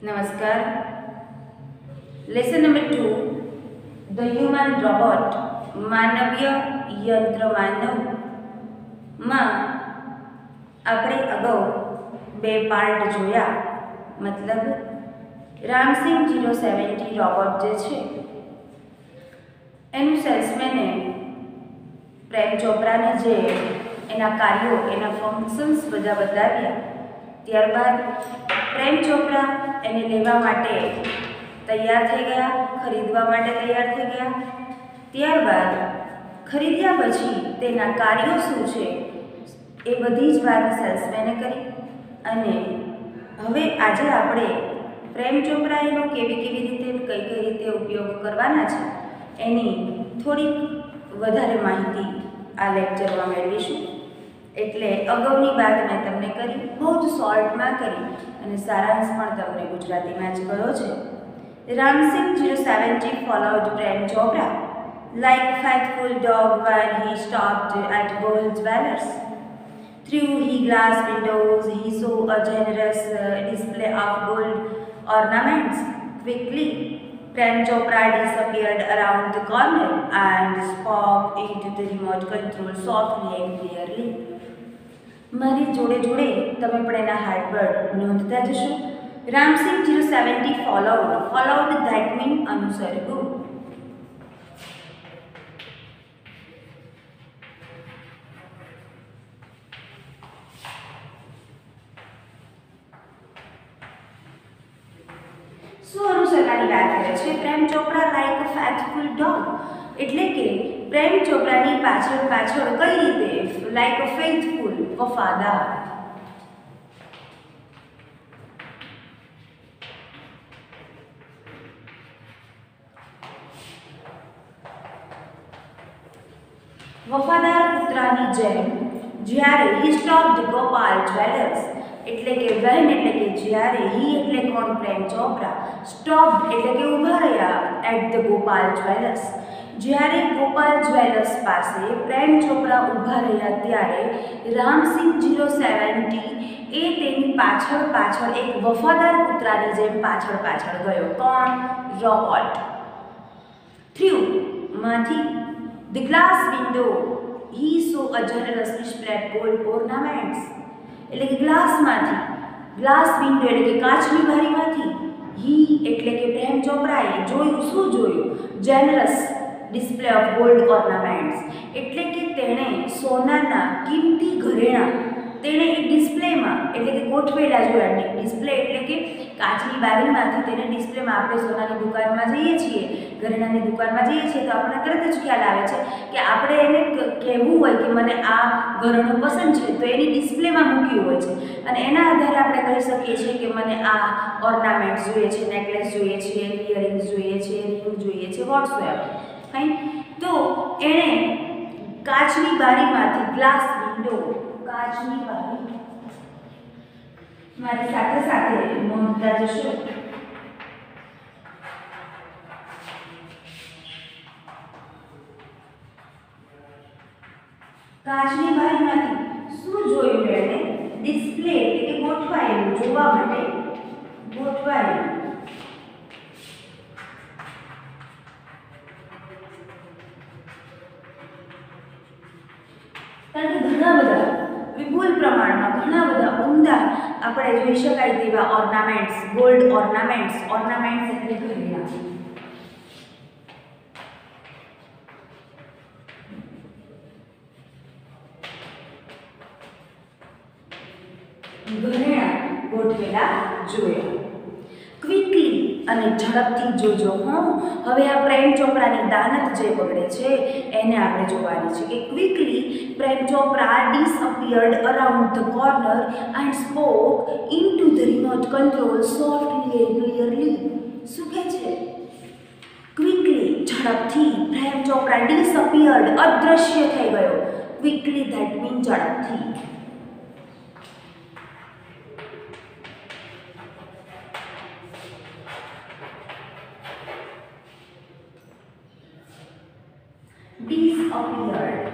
नमस्कार। Lesson number 2 the human robot માનવીય યંત્ર માનવ માં આપણે અગાઉ બે પાર્ટ જોયા। મતલબ રામસિંગ 070 રોબોટ જે છે એનું સેલ્સમેને પ્રેમ ચોપરાને જે એના કાર્યો એના ફંક્શન્સ બધા બતાવ્યા। ત્યારબાદ પ્રેમ ચોપરા એને લેવા માટે તૈયાર થઈ ગયા, ખરીદવા માટે તૈયાર થઈ ગયા। ત્યારબાદ ખરીદ્યા પછી તેના કાર્યો શું છે એ બધી જ વાત સેલ્સમેને કરી। અને હવે આજે આપણે પ્રેમ ચોપરા એનો કેવી રીતે કઈ રીતે ઉપયોગ કરવાના છે એની થોડીક વધારે માહિતી આ લેક્ચરમાં મેળવીશું। એટલે અગાઉની વાત મેં તમને કરી, બહુ જ શોર્ટમાં કરી અને સારાંશ પણ તમને ગુજરાતીમાં જ કયો છે। Ramsing 070 followed Prem Chopra like a faithful dog when he stopped at gold dwellers. Through his glass windows, he saw a generous display of gold ornaments. Quickly, Prem Chopra disappeared around the corner and spoke into the remote control softly and clearly. મારી જોડે જોડે તમે પણ એના હાર્ડવર્ડ નોંધતા જશો। Ram Singh 070 followed that mean અનુસર્યું। શું અનુસરવાની વાત કરે છે? Prem Chopra like a faithful dog, એટલે કે પ્રેમ ચોપરાની પાછળ કઈ રીતે લાઈક અ ફેથફુલ વફાદાર। વફાદાર કૂતરાની જેમ જ્યારે હી સ્ટોપ્ડ ગોપાલ જ્વેલર્સ, એટલે કે વેન એટલે કે જ્યારે, હી એટલે કોણ? પ્રેમ ચોપરા, સ્ટોપ્ડ એટલે કે ઊભા રહ્યા એટ ધ ગોપાલ જ્વેલર્સ, જ્યારે ગોપાલ જ્વેલર્સ પાસે પ્રેમ ચોપરા ઊભા રહ્યા ત્યારે રામસિંગ 070 એ તેની પાછળ એક વફાદાર કૂતરાની જેમ પાછળ ગયો। કોણ? રોબોટ। થ્રુ માંથી the glass window he saw a generous display of gold ornaments, એટલે કે ગ્લાસ વિન્ડો એટલે કે કાચની બારીમાંથી હી એટલે કે પ્રેમ ચોપરાએ જોયું। શું જોયું? જેનરસ ડિસ્પ્લે ઓફ ગોલ્ડ ઓર્નામેન્ટ્સ, એટલે કે તેણે સોનાના કિંમતી ઘરેણાં તેણે એક ડિસ્પ્લેમાં એટલે કે ગોઠવેલા જોયા। ડિસ્પ્લે એટલે કે કાચની બારીમાંથી તેને ડિસ્પ્લેમાં, આપણે સોનાની દુકાનમાં જઈએ છીએ, ઘરેણાની દુકાનમાં જઈએ છીએ તો આપણને તરત જ ખ્યાલ આવે છે કે આપણે એને કહેવું હોય કે મને આ ઘરેણું પસંદ છે તો એની ડિસ્પ્લેમાં મૂક્યું હોય છે અને એના આધારે આપણે કહી શકીએ છીએ કે મને આ ઓર્નામેન્ટ્સ જોઈએ છે, નેકલેસ જોઈએ છે, ઇયરિંગ્સ જોઈએ છે, રિંગ જોઈએ છે, વોટ્સએવર ફાઇન। તો એણે કાચની બારીમાંથી, ગ્લાસ વિન્ડો, કાચની બારી, મારી સાથે નોંધતા જશો। કાચની બારીમાંથી શું જોયું એણે? ડિસ્પ્લે એટલે કે ગોઠવાયેલું, જોવા માટે ગોઠવાયેલું। કારણ કે ઘણા બધા વિપુલ પ્રમાણમાં ઘણા બધા ઉમદા આપણે જોઈ શકાય તેવા ઓર્નામેન્ટ્સ, ગોલ્ડ ઓર્નામેન્ટ્સ એટલે ઘરેણાં, ગોઠવેલા જોયા। ક્વિકલી અને ઝડપથી જોજો હવે આ પ્રેમ ચોપરાની દાનત જે પકડે છે એને આપણે જોવાની છે કે quickly Prem Chopra disappeared around the corner and spoke into the remote control softly and clearly। શું કહે છે? ક્વિકલી ઝડપથી પ્રેમ ચોપરા disappeared અદૃશ્ય થઈ ગયો। ક્વિકલી ધેટ મીન ઝડપથી। disappeared,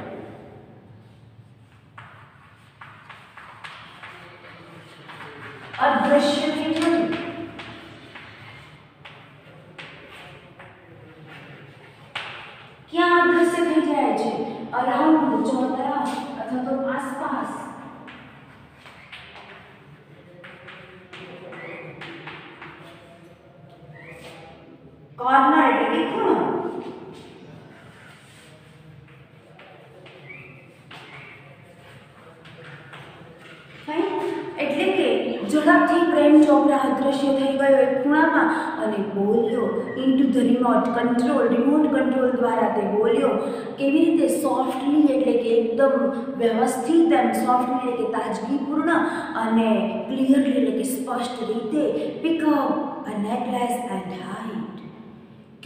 અદૃશ્ય થઈ ગયું। કોર્નર એટલે કે ખૂણો. એટલે કે ઝડપથી પ્રેમ ચોપરા અદૃશ્ય થઈ ગયો એક ખૂણામાં અને બોલ્યો ઇન્ટુ ધ રિમોટ કંટ્રોલ દ્વારા તે બોલ્યો. કેવી રીતે? સોફ્ટલી એટલે કે એકદમ વ્યવસ્થિત અને સોફ્ટલી એટલે કે તાજગીપૂર્ણ અને ક્લિયરલી એટલે કે સ્પષ્ટ રીતે. Pick up a necklace and hide.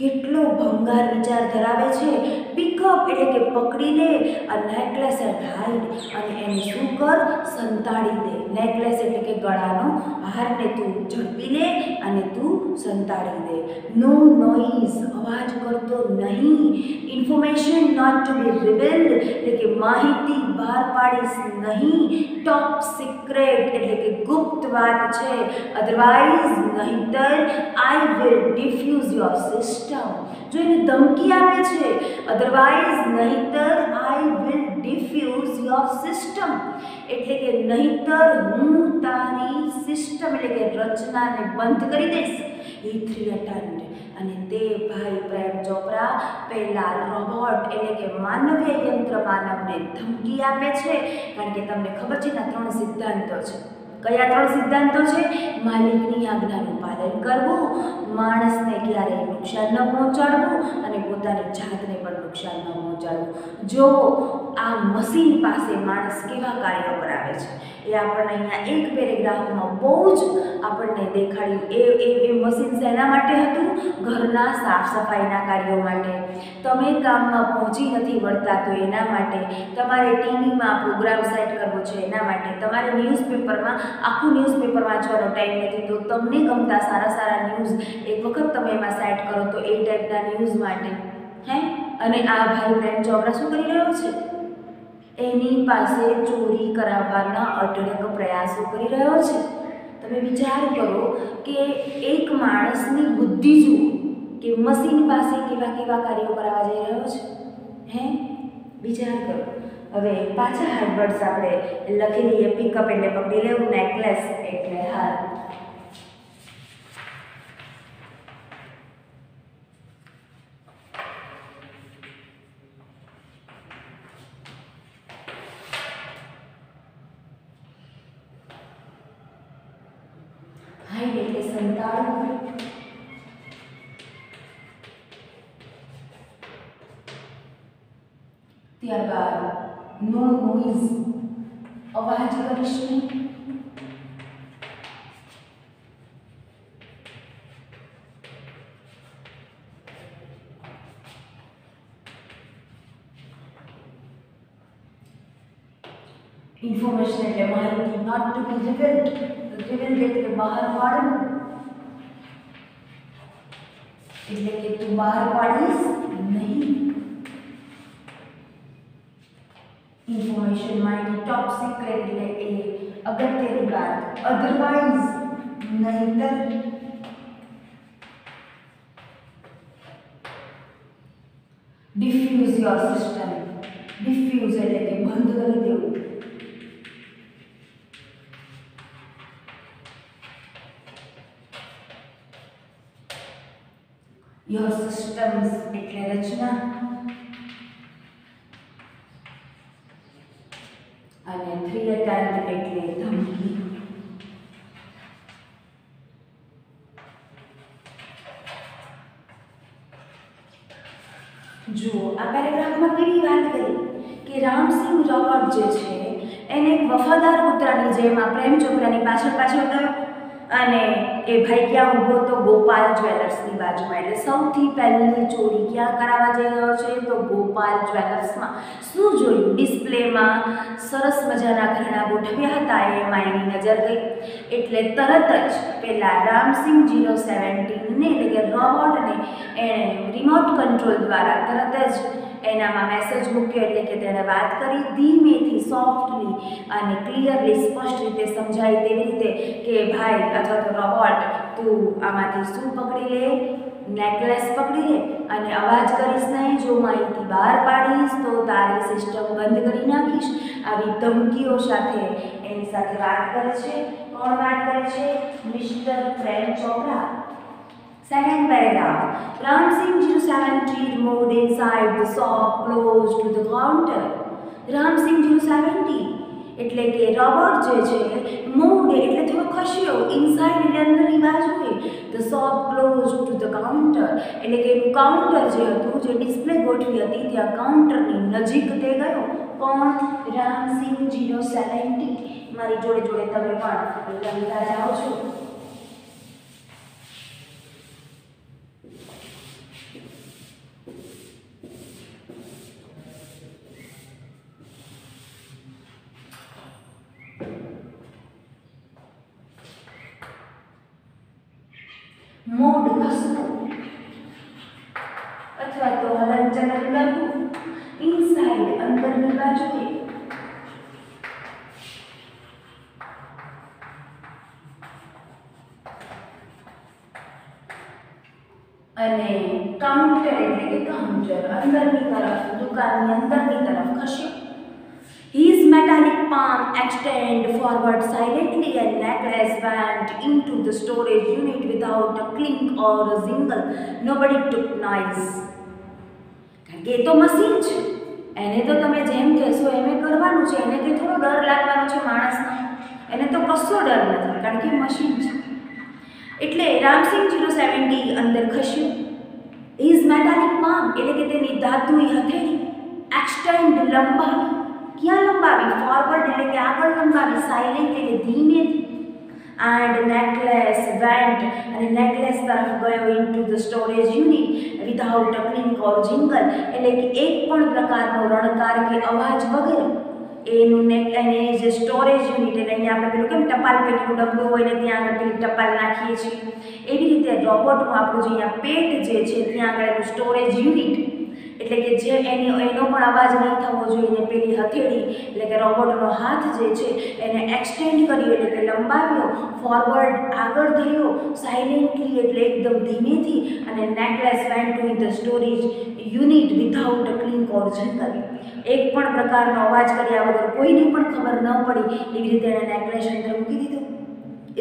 કેટલો ભંગાર વિચાર ધરાવે છે. પિકઅપ એટલે કે પકડી લે, અ નેકલેસ એન્ડ હાઇડ અને એને શું કર? સંતાડી દે. નેકલેસ એટલે કે ગળાનો હારને તું ઝડપી લે અને તું સંતાડી દે. નો નોઇઝ અવાજ કરતો નહીં. Information not to be revealed એટલે કે માહિતી બહાર પાડીશ નહીં. ટોપ સિક્રેટ એટલે કે ગુપ્ત વાત છે. અધરવાઇઝ નહીતર I will diffuse your system. જો એને ધમકી આપે છે, અધરવાઇઝ નહીતર I will diffuse your system એટલે કે નહીતર હું તારી સિસ્ટમ એટલે કે રચનાને બંધ કરી દઈશ. હી થ્રેટન્ડ અને તે ભાઈ પ્રેમ ચોપરા પહેલા રોબોટ એટલે કે માનવીય યંત્ર માનવને ધમકી આપે છે. કારણ કે તમને ખબર છે ને 3 સિદ્ધાંતો છે. કયા 3 સિદ્ધાંતો છે? માલિકની આજ્ઞાનું પાલન કરવું, માણસને ક્યારેય નુકસાન ન પહોંચાડવું અને પોતાની જાતને પણ નુકસાન ન પહોંચાડવું. જો આ મશીન પાસે માણસ કેવા કાર્યો કરાવે છે એ આપણને અહીંયા એક પેરેગ્રાફમાં બહુ જ આપણને દેખાડ્યું. એ મશીન શેના માટે હતું? ઘરના સાફ સફાઈના કાર્યો માટે. તમે કામમાં પહોંચી નથી વળતા તો એના માટે. તમારે ટીવીમાં પ્રોગ્રામ સેટ કરવો છે એના માટે. તમારે ન્યૂઝપેપરમાં આખું ન્યૂઝપેપર વાંચવાનો ટાઈમ નથી તો તમને ગમતા સારા સારા ન્યૂઝ એક વખત તમે એમાં સેટ કરો તો એ ટાઈપના ન્યૂઝ માટે. અને આ ભાઈ પ્રેમ ચોપરા શું કરી રહ્યો છે? એની પાસે ચોરી કરાવવાના અઢળક પ્રયાસો કરી રહ્યો છે. તમે વિચાર કરો કે એક માણસની બુદ્ધિ જુઓ કે મશીન પાસે કેવા કેવા કાર્યો કરાવવા જઈ રહ્યો છે. વિચાર કરો. હવે પાછા હાર્ડવર્ડ્સ આપણે લખી લઈએ. પિકઅપ એટલે પકડી લેવું, નેકલેસ એટલે હાર. હાઈડ એટલે સંતાડવું. ત્યારબાદ નો નોઇઝ અવાજ કરીશ નહીં. ઇન્ફોર્મેશન એટલે માહિતી not to be revealed. Revealed એટલે બહાર પાડવું એટલે કે તું બહાર પાડીશ નહીં. ઇન્ફોર્મેશન માહિતી ટોપ સિક્રેટ એટલે એ અગત્યની વાત. અધરવાઇઝ નહીતર. Diffuse your system. ડિફ્યુઝ એટલે કે બંધ કરી દેવું. યોર સિસ્ટમ્સ એટલે રચના અને થ્રેટન્ડ એટલે ધમકી. જુઓ આ પેરેગ્રાફમાં કેવી વાત કરી કે રામસિંહ રોબોટ જે છે એને એક વફાદાર કૂતરાની જેમ આ પ્રેમ ચોપરાની પાછળ ગયો અને એ ભાઈ ક્યાં ઊભો તો ગોપાલ જ્વેલર્સની બાજુમાં. એટલે સૌથી પહેલી ચોરી ક્યાં કરાવવા જઈ રહ્યો છે તો ગોપાલ જ્વેલર્સમાં. શું જોયું? ડિસ્પ્લેમાં સરસ મજાના ઘરેણાં ગોઠવ્યા હતા એમાં એની નજર ગઈ એટલે તરત જ પેલા રામસિંહ 017ને એટલે કે રોબોટને એણે રિમોટ કંટ્રોલ દ્વારા તરત જ એનામાં મેસેજ મૂક્યો. એટલે કે તેણે વાત કરી ધીમેથી, સોફ્ટલી અને ક્લિયરલી સ્પષ્ટ રીતે સમજાય તેવી રીતે કે ભાઈ અથવા તો રોબોટ તું આમાંથી શું પકડી લે? નેકલેસ પકડી લે અને અવાજ કરીશ નહીં. જો માહિતી બહાર પાડીશ તો તારી સિસ્ટમ બંધ કરી નાખીશ. આવી ધમકીઓ સાથે એની સાથે વાત કરે છે. કોણ વાત કરે છે? Mister Prem Chopra. Second paragraph. Ram Singh 070 moved inside the shop close to the counter. Ram Singh 070 એટલે કે રોબોટ જે છે મૂવડ એટલે થોડો ખસ્યો ઇનસાઇડ એટલે અંદરની બાજુએ the shop close to the counter એટલે કે એનું કાઉન્ટર જે હતું જે ડિસ્પ્લે ગોઠવી હતી ત્યાં કાઉન્ટરની નજીક તે ગયો કોણ રામ સિંહ 070 મારી જોડે જોડે તમે પણ લખતા જાઓ છો મોડ ખસવું અથવા તો હલનચલન કરવું ઇનસાઇડ અંદરની બાજુએ અને કાઉન્ટર એટલે કે કાઉન્ટર અંદરની તરફ દુકાનની અંદરની તરફ ખસ્યો His metallic palm extended forward silently and necklace went into the storage unit without a clink or a jingle. Nobody took noise. કારણ કે એ તો મશીન છે એને તો તમે જેમ કહેશો એમ કરવાનું છે એને કંઈ થોડો ડર લાગવાનો છે માણસને એને તો કશો ડર નથી કારણ કે મશીન છે એટલે રામસિંહ 070 અંદર ખસ્યું His metallic palm એટલે કે તેની ધાતુની હથેળી extend લંબાવી ક્યાં લંબાવી ફોરવર્ડ એટલે કે આગળ લંબાવી સાયલેન્ટ એટલે ધીમેથી એન્ડ નેકલેસ વેન્ટ અને નેકલેસ તરફ ગયો into the storage unit without a clink or jingle એટલે કે એક પણ પ્રકારનો રણકાર કે અવાજ વગેરે એનું એને જે સ્ટોરેજ યુનિટ એટલે અહીંયા આપણે પેલું કેમ ટપાલ પેટીનું ડબલું હોય ને ત્યાં આગળ પેલી ટપાલ નાખીએ છીએ એવી રીતે રોબોટનું આપણું જે અહીંયા પેટ જે છે ત્યાં આગળ એનું સ્ટોરેજ યુનિટ એટલે કે જે એનો પણ અવાજ નહીં થવો જોઈએ ને પેલી હથેળી એટલે કે રોબોટનો હાથ જે છે એને એક્સટેન્ડ કર્યો એટલે કે લંબાવ્યો ફોરવર્ડ આગળ થયો સાયલેન્ટલી એટલે એકદમ ધીમેથી અને necklace went to the storage unit without a clink or jingle એક પણ પ્રકારનો અવાજ કર્યા વગર કોઈને પણ ખબર ન પડી એવી રીતે એણે નેકલેસ અંદર મૂકી દીધું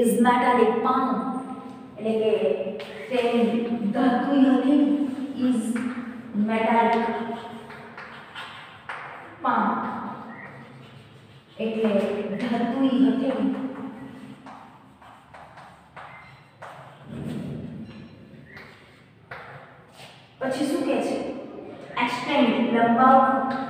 ઇઝ મેટાલિક પામ એટલે કે તેની ધાતુની હથેળી ઇઝ metallic palm એટલે ધાતુની હથેળી પછી શું કહે છે એક્સટેન્ડ લંબાવવું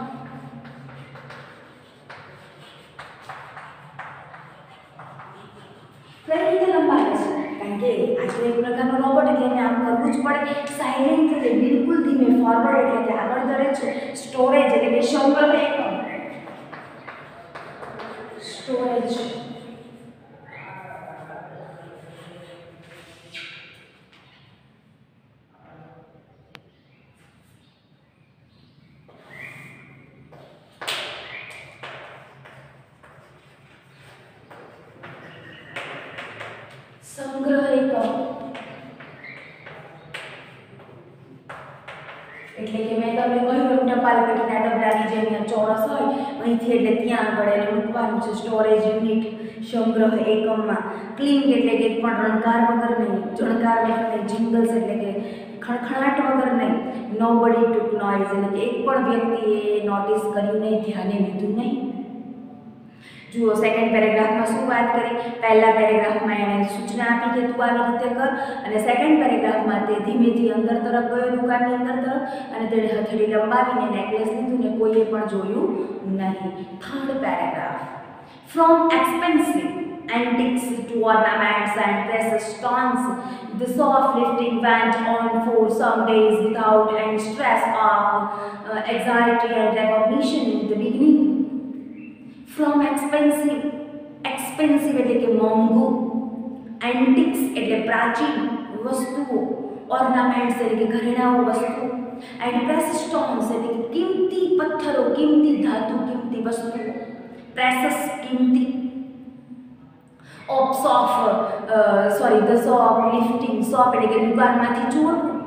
કઈ રીતે લંબાવે છે કારણ કે આજે એક પ્રકારનો રોબોટ એટલે એને આમ કરવું જ પડે સાયલેન્ટ એટલે બિલકુલ ધીમે ફોરવર્ડ એટલે કે આગળ ધરે છે સ્ટોરેજ એટલે કે સંગ્રહ સ્ટોરેજ સંગ્રહ એકમ એટલે કે મેં તમને કહ્યું ટપાલ પેટીના ડબલાની જેમ ચોરસ હોય અહીંથી એટલે ત્યાં આગળ એને મૂકવાનું છે સ્ટોરેજ યુનિટ સંગ્રહ એકમમાં ક્લિંગ એટલે કે પણ રણકાર વગર નહીં જણકાર વગર નહીં જિંગલ્સ એટલે કે ખણખણાટ વગર નહીં નોબડી ટુક નોઇઝ એટલે કે એક પણ વ્યક્તિએ નોટિસ કર્યું નહીં ધ્યાને લીધું નહીં જુઓ સેકન્ડ પેરેગ્રાફમાં શું વાત કરી પહેલા પેરેગ્રાફમાં એણે સૂચના આપી કે તું આવી રીતે કર અને સેકન્ડ પેરેગ્રાફમાં તે ધીમેથી અંદર તરફ ગયો દુકાનની અંદર તરફ અને તેણે હથેળી લંબાવીને નેકલેસ લીધું ને કોઈએ પણ જોયું નહીં third paragraph from expensive antiques to ornaments and precious stones, the shoplifting went on for some days without any stress of anxiety and recognition in the beginning. From expensive એટલે કે મોંઘું એન્ટિક્સ એટલે પ્રાચીન વસ્તુઓ ઓર્નામેન્ટ્સ એટલે કે ઘરેણાઓ વસ્તુ and precious stones એટલે કે કિંમતી પથ્થરો કિંમતી ધાતુ કિંમતી વસ્તુઓ પ્રેસિયસ કિંમતી ધ શોપ લિફ્ટિંગ શોપ એટલે કે દુકાનમાંથી ચોરવું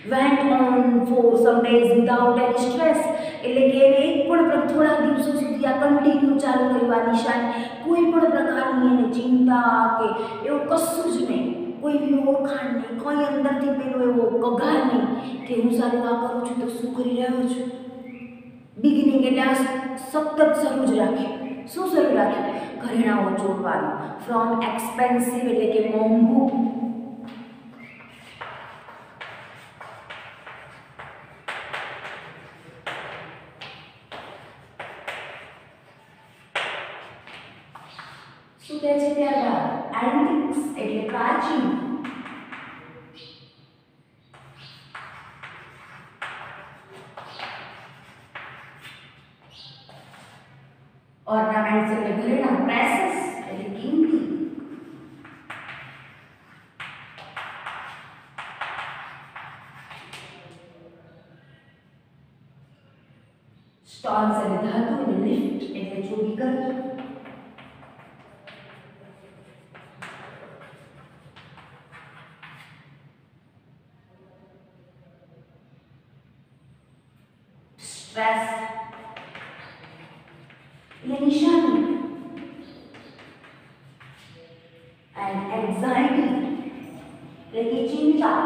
went on for some days without any stress એટલે કે એને એક પણ થોડા દિવસો સુધી આ કન્ટિન્યુ ચાલુ રહ્યું આ નિશાન કોઈ પણ પ્રકારની એને ચિંતા કે એવું કશું જ નહીં કોઈ એવી ઓળખાણ નહીં, કોઈ અંદરથી પેલો એવો કગાર નહીં કે હું સારું આ કરું છું તો શું કરી રહ્યો છું. બિગિનિંગ એટલે આ સતત શરૂ જ રાખ્યું. શું શરૂ રાખ્યું? ઘરેણાઓ ચોરવાનું. ફ્રોમ એક્સપેન્સિવ એટલે કે મોંઘું, શું કહે છે ત્યારબાદ? એન્ટિક્સ એટલે પ્રાચીન. ઓર્નામેન્ટ્સ એટલે ઘરેણાં. પ્રેસેસ એટલે કિંમતી. સ્ટોન્સ એટલે ધાતુ અને લિફ્ટ એટલે ચોરી કરવી. સ્ટ્રેસ એટલે નિશાની. એન્ડ એન્ઝાઇટી એટલે કે ચિંતા.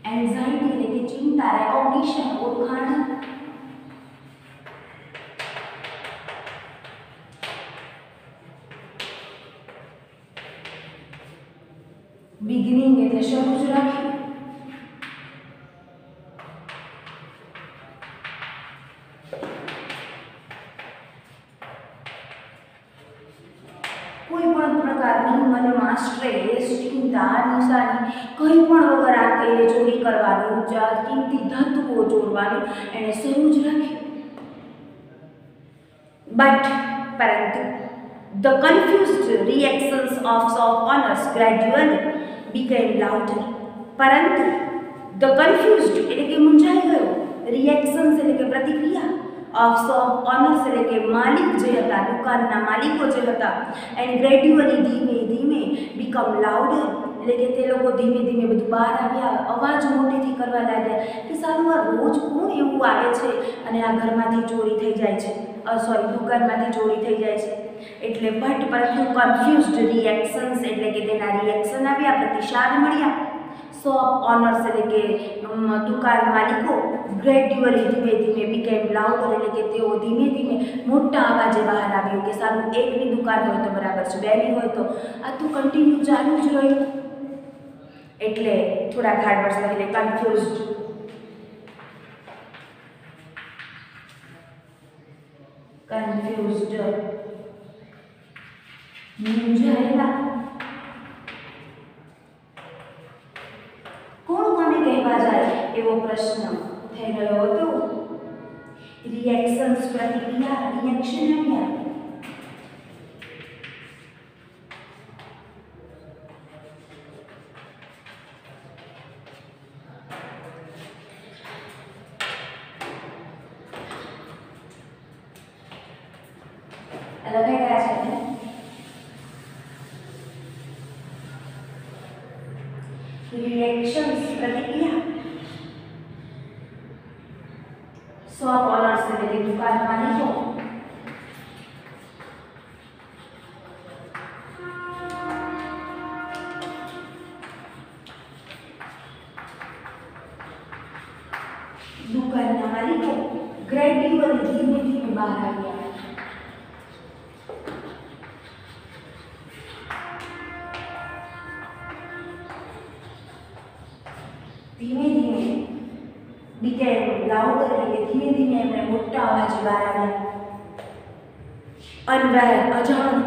એન્ઝાઇટી એટલે કે ચિંતા. રેકોગ્નિશન ઓળખાણ. બિગિનિંગ એટલે શરૂ જ રાખ્યું. કોઈ પણ પ્રકારની મનમાં સ્ટ્રેસ, ચિંતા, નિશાની કંઈ પણ વગર આ એને ચોરી કરવાનું, કિંમતી ધાતુઓ ચોરવાનું એને શરૂ જ રાખ્યું. પરંતુ the confused reactions of owners gradually became louder. પરંતુ the confused એટલે કે મૂંઝાઈ ગયો, reactions એટલે કે પ્રતિક્રિયા, of owners એટલે કે માલિક જે હતા, દુકાનના માલિકો જે હતા, and gradually ધીમે ધીમે become louder એટલે કે તે લોકો ધીમે ધીમે બધું બહાર આવ્યા, અવાજ મોટેથી કરવા લાગ્યા કે સારું આ રોજ કોણ એવું આવે છે અને આ ઘરમાંથી ચોરી થઈ જાય છે, દુકાનમાંથી ચોરી થઈ જાય છે. એટલે પરંતુ કન્ફ્યુઝડ રિએક્શન્સ એટલે કે તેના રિએક્શન આવ્યા, પ્રતિસાદ મળ્યા. શોપ ઓનર્સ એટલે કે દુકાન માલિકો ગ્રેડ્યુઅલી ધીમે ધીમે બીકેમ લાઉડર એટલે કે તેઓ ધીમે ધીમે મોટા અવાજે બહાર આવ્યું કે સારું એકની દુકાન હોય તો બરાબર છે, બેની હોય તો આ તો કન્ટિન્યુ ચાલુ જ રહ્યું. એટલે થોડા હાર્ડ વર્ડ્સ લખી લે. કન્ફ્યુઝડ, મૂંઝાયેલા. કોણ કોને કહેવા જાય એવો પ્રશ્ન થઈ રહ્યો હતો. રિએક્શન્સ પ્રતિક્રિયા, રિએક્શન આવ્યા. લખાઈ ગયા છે ને. રિએક્શન્સ પ્રતિક્રિયા. શોપ ઓનર્સ એટલે કે દુકાન માલિકો ગ્રેડ્યુઅલી ધીમે ધીમે બહાર આવ્યા. ધીમે ધીમે became louder એટલે કે ધીમે ધીમે એમણે મોટા અવાજે બહાર આવ્યા. Unaware, અજાણ,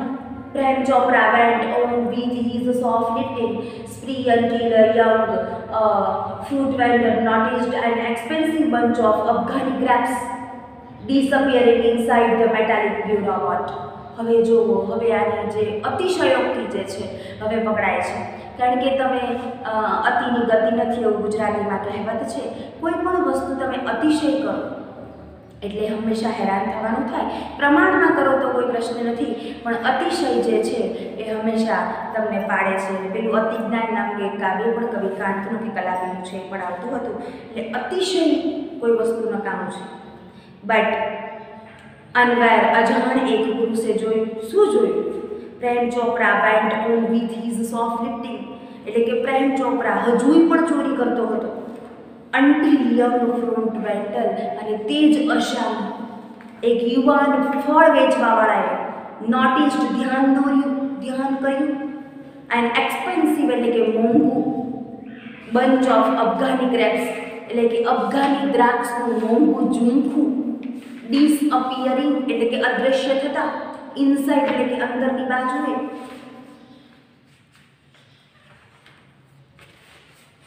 Prem Chopra went on with his soft knitting spree until a young fruit vendor noticed an expensive bunch of Afghani grapes disappearing inside the metallic bureau. હવે જોવો, હવે આની જે અતિશયોક્તિ જે છે હવે પકડાય છે. કારણ કે તમે અતિની ગતિ નથી એવું ગુજરાતીમાં કહેવત છે. કોઈ પણ વસ્તુ તમે અતિશય કરો એટલે હંમેશા હેરાન થવાનું થાય. પ્રમાણમાં કરો તો કોઈ પ્રશ્ન નથી, પણ અતિશય જે છે એ હંમેશા તમને પાડે છે. પેલું અતિજ્ઞાન નામનું એક કાવ્ય પણ કવિ કાંતનું કે કલાપીનું છે એ પણ આવતું હતું. એટલે અતિશય કોઈ વસ્તુ નકામું છે. બટ અનવેર અજાણ એક પુરુષે જોયું. શું જોયું? Prem Chopra went on with his soft lifting, એટલે કે પ્રેમ ચોપરા હજુય પણ ચોરી કરતો હતો. અંટિલ યંગ ફ્રન્ટ વેન્ટલ, અને તે જ અરસામાં એક યુવાન ફળ વેચવાવાળાએ નોટિસ્ડ ધ્યાન દોર્યું, ધ્યાન કર્યું એન્ડ એક્સપેન્સિવ એટલે કે મોંઘું બંચ ઓફ અફઘાની ગ્રેપ્સ, એટલે કે અફઘાની દ્રાક્ષનું મોંઘું ઝૂમખું ડિસઅપિયરિંગ એટલે કે અદૃશ્ય થતા, ઇનસાઇડ એટલે કે અંદરની બાજુએ.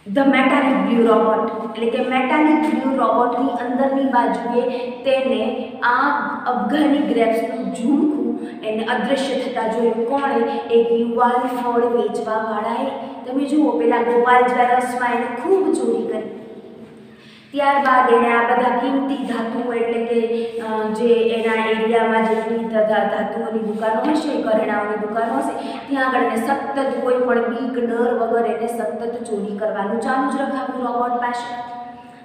ધ મેટાલિક બ્લુ રોબોટ, એટલે કે મેટાલિક બ્લુ રોબોટની અંદરની બાજુએ તેને આ અફઘાની ગ્રેપ્સનું ઝૂમખું એને અદૃશ્ય થતા જોયું. કોણે? એક યુવાન ફળ વેચવાવાળાએ. તમે જુઓ, પેલા ગોપાલ જ્વેલર્સમાં એને ખૂબ ચોરી કરી. ત્યારબાદ એણે આ બધા કિંમતી ધાતુઓ એટલે કે જે એના એરિયામાં જેટલી ધાતુઓની દુકાનો હશે, ઘરેણાઓની દુકાનો હશે, ત્યાં આગળ એને સતત કોઈ પણ બીક ડર વગર એને સતત ચોરી કરવાનું ચાલુ જ રખાવ્યું રોબોટ પાસે.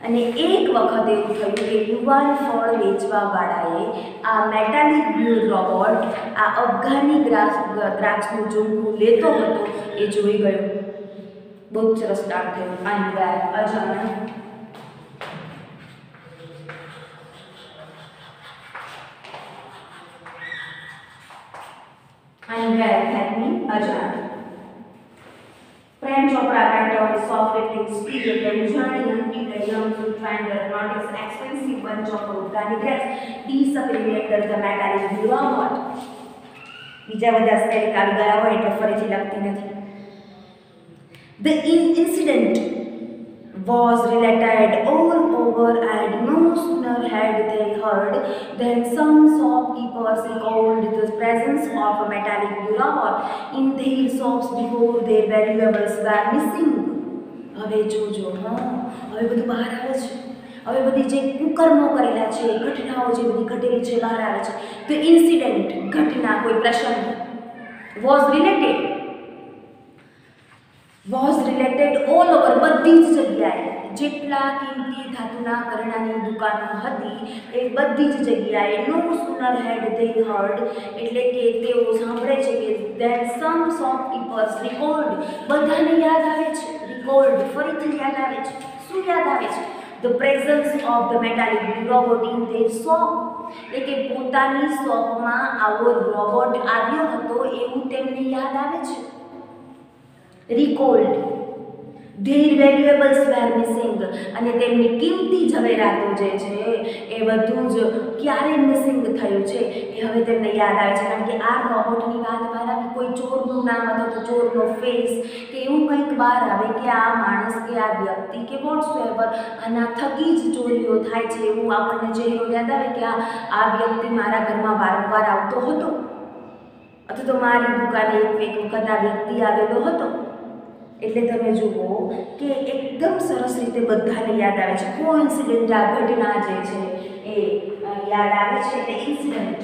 અને એક વખત એવું થયું કે યુવાન ફળ વેચવાવાળાએ આ મેટાલિક બ્લુ રોબોટ આ અફઘાની દ્રાક્ષનું ઝૂમખું લેતો હતો એ જોઈ ગયો. બહુ જ સરસ કામ થયું. અનવેર અજાણ. Unaware had me અજાણ. Prem Chopra went on a soft lifting speed and journey until a young fruit vendor noticed expensive bunch of organic grapes disappearing under the metallic blue robot. બીજા બધા સ્પેલિંગ આવી ગયા હોય એટલે ફરીથી લખતી નથી. The incident was related all over, and no sooner had they heard than some shopkeepers recalled the presence of a metallic blue robot in their shops before their valuables were missing. હવે જોજો, હવે બધું બહાર આવે છે. હવે બધી જે કુકર્મો કરેલા છે, ઘટનાઓ જે બધી ઘટેલી છે બહાર આવે છે. તો ઇન્સિડન્ટ ઘટના, કોઈ પ્રસંગ was related all over, બધી જ જગ્યાએ જેટલા કિંમતી ધાતુના ઘરેણાની દુકાનો હતી એ બધી જ જગ્યાએ નો સૂનર હેડ ધે હર્ડ એટલે કે તેઓ સાંભળે છે કે ધેટ સમ શોપકીપર્સ રિકોર્ડ, બધાને યાદ આવે છે. રિકોર્ડ ફરીથી યાદ આવે છે. શું યાદ આવે છે? The presence of the metallic robot in their shop, એટલે કે પોતાની શોપમાં આવો રોબોટ આવ્યો હતો એવું તેમને યાદ આવે છે. recalled their valuables were missing, અને તેમની કિંમતી ઝવેરાતો જે છે એ બધું જ ક્યારે મિસિંગ થયું છે એ હવે તેમને યાદ આવે છે. કારણ કે આ રોબોટની વાત બહાર આવી, કોઈ ચોરનું નામ અથવા તો ચોરનો ફેસ કે એવું કંઈક બહાર આવે કે આ માણસ કે આ વ્યક્તિ કે વોટ્સએવર આના થકી જ ચોરીઓ થાય છે એવું આપણને ચહેરો યાદ આવે કે આ વ્યક્તિ મારા ઘરમાં વારંવાર આવતો હતો અથવા તો મારી દુકાને એક વખત આ વ્યક્તિ આવેલો હતો. એટલે તમે જુઓ કે એકદમ સરસ રીતે બધાને યાદ આવે છે. કોઇન્સિડન્ટ આ ઘટના જે છે એ યાદ આવે છે. એટલે ઇન્સિડન્ટ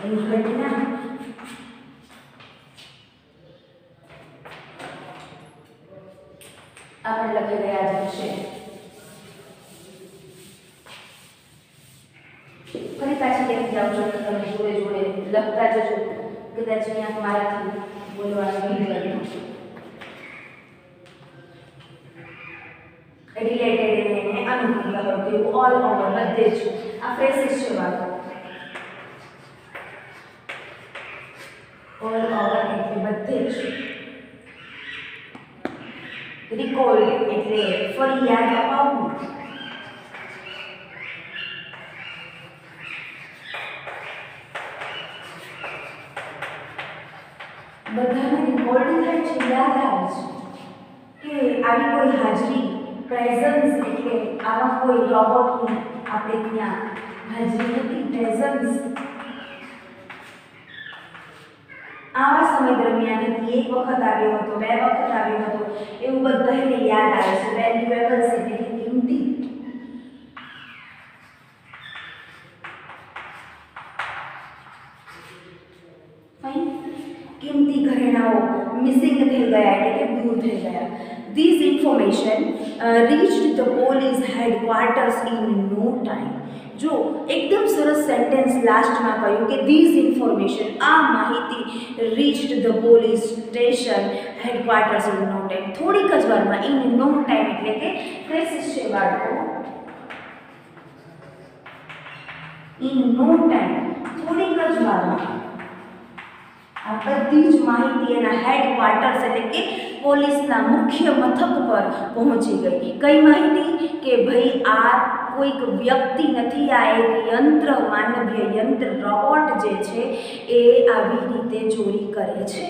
એની ઘટના આપણે લખી રહ્યા જ છે. ફરી પાછી લખી જાઉં છું, તમે જોડે જોડે લખતા જજો. કદાચ અહીંયા મારાથી બોલવાનું ભૂલી ગયું. રિલેટેડ એને અનુકૂળ કરો, ઓલ ઓવર બધે જ આ ફ્રેઝિસ છે વાતો. ઓલ ઓવર એટલે બધે જ. રિકોલ એટલે ફરી યાદ અપાવવું. બધાને રિકોર્ડ થાય છે, યાદ આવે છે કે આવી કોઈ હાજરી, પ્રેઝન્સ એટલે આવા કોઈ રોબોટની આપણે ત્યાં હાજરી હતી. પ્રેઝન્સ આવા સમય દરમિયાન એક વખત આવ્યો હતો, બે વખત આવ્યો હતો, એવું બધાને યાદ આવે છે. વેલ્યુએબલ્સ એટલે કે કિંમતી. કિંમતી ઘરેણાઓ મિસિંગ થઈ ગયા એટલે કે દૂર થઈ ગયા. This information reached the police headquarters in no time. જો એકદમ સરસ સેન્ટેન્સ લાસ્ટમાં કહ્યું કે ધીઝ ઇન્ફોર્મેશન, આ માહિતી reached the police station headquarters in no time, થોડીક જ વારમાં. ઇન નો ટાઈમ એટલે કે ફ્રેસિસ છે બાળકો. ઇન નો ટાઈમ થોડીક જ વારમાં આ બધી જ માહિતી એના હેડક્વાર્ટર્સ એટલે કે પોલીસના મુખ્ય મથક પર પહોંચી ગઈ. કઈ માહિતી? કે ભાઈ આ કોઈક વ્યક્તિ નથી, આ એક યંત્ર, માનવીય યંત્ર, રોબોટ જે છે એ આવી રીતે ચોરી કરે છે.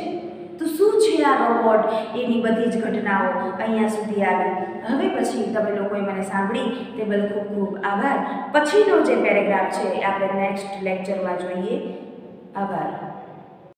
તો શું છે આ રોબોટ? એની બધી જ ઘટનાઓ અહીંયા સુધી આવી. હવે પછી તમે લોકોએ મને સાંભળી તે બદલ ખૂબ ખૂબ આભાર. પછીનો જે પેરેગ્રાફ છે એ આપણે નેક્સ્ટ લેક્ચરમાં જોઈએ. આભાર.